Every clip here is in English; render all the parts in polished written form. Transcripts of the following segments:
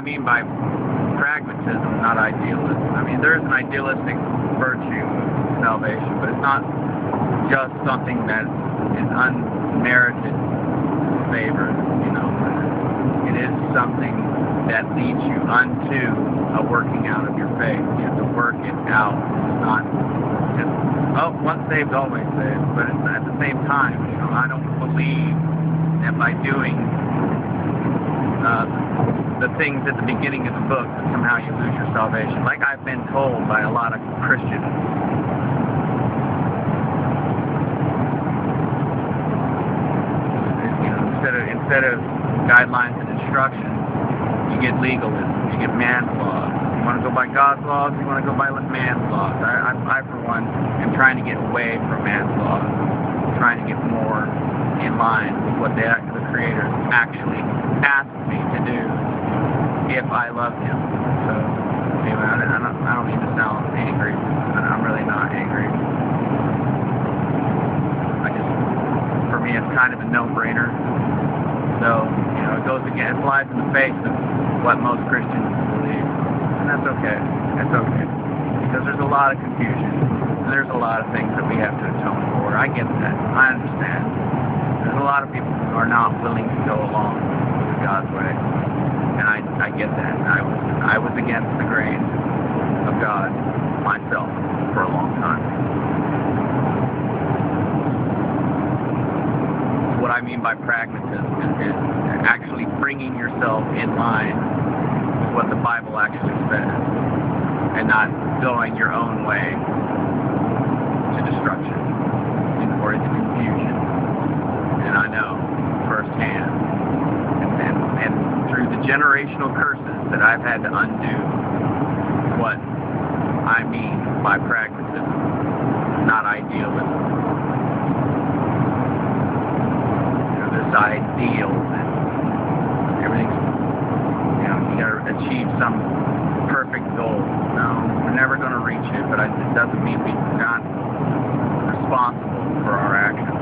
mean by pragmatism, not idealism. I mean, there is an idealistic virtue of salvation, but it's not just something that is unmerited favor, you know. It is something that leads you unto a working out of your faith. You have to work it out. It's not just, oh, once saved, always saved. But it's, at the same time, you know, I don't believe that by doing the things at the beginning of the book that somehow you lose your salvation. Like I've been told by a lot of Christians. You know, instead of guidelines and instructions, you get legalism, you get man's laws. You want to go by God's laws, you want to go by man's laws. I for one, am trying to get away from man's laws. I'm trying to get more in line with what the Creator actually asked me to do if I love Him. So, anyway, I don't mean to sound angry. I'm really not angry. For me, it's kind of a no-brainer. So, you know, it flies in the face of what most Christians believe. And that's okay. That's okay. Because there's a lot of confusion. And there's a lot of things that we have to atone for. I get that. I understand. There's a lot of people who are not willing to go along with God's way. And I get that. I was against the grain of God myself for a long time. What I mean by pragmatism is actually bringing yourself in line with what the Bible actually says and not going your own way to destruction or into confusion. And I know firsthand and through the generational curses that I've had to undo what I mean by pragmatism, not idealism. Ideal that everything's, you know, you gotta achieve some perfect goal. No, we're never going to reach it, but it doesn't mean we're not responsible for our actions.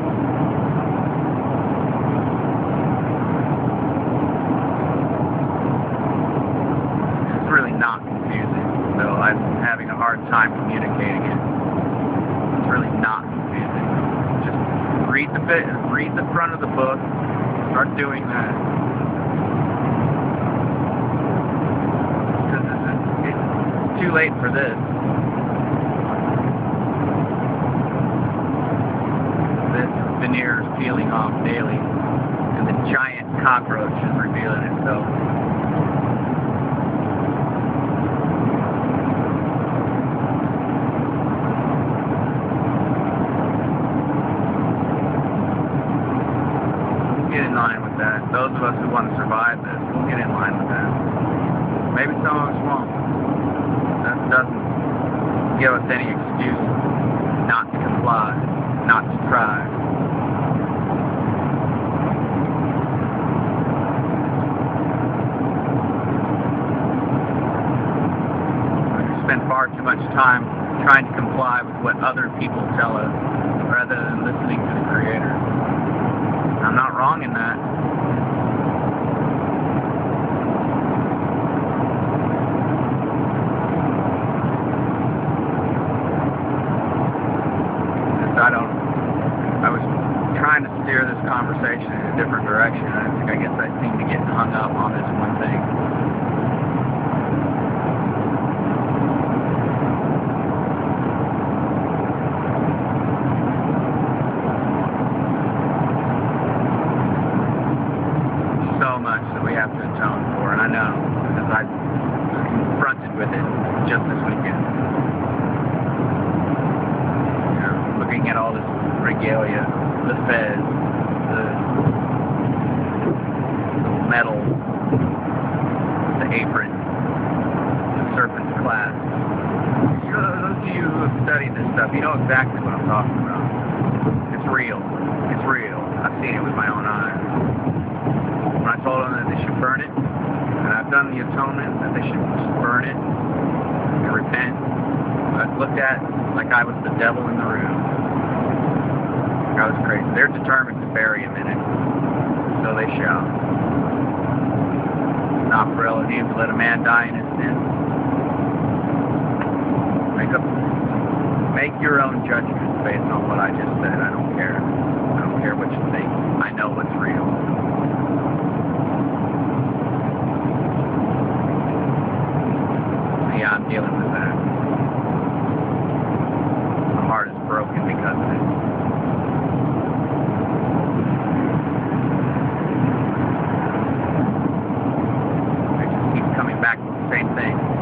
It's really not confusing, though I'm having a hard time communicating it. It's really not confusing. Just read the front of the book. Start doing that. Because it's too late for this. This veneer is peeling off daily, and the giant cockroach is revealing itself. Those of us who want to survive this, we'll get in line with that. Maybe some of us won't. That doesn't give us any excuse not to comply, not to try. We spend far too much time trying to comply with what other people tell us rather than listening to the Creator. I'm not wrong in that. I was trying to steer this conversation in a different direction, and I guess I seem to get hung up on this one thing. So much that we have to atone for, and I know, because I was confronted with it just this weekend. Looking at all this regalia, the fez, the medal, the apron, the serpent's clasp. Those of you who have studied this stuff, you know exactly what I'm talking about. It's real. It's real. I've seen it with my own eyes. When I told them that they should burn it, and I've done the atonement, that they should just burn it and repent, I was looked at like I was the devil in the room. I was crazy. They're determined to bury him in it, so they shall. not for him to let a man die in his sin. Make your own judgments based on what I just said. I don't care. I don't care what you think. I know what's real. Yeah, I'm dealing with that. My heart is broken because of it. I just keep coming back to the same thing.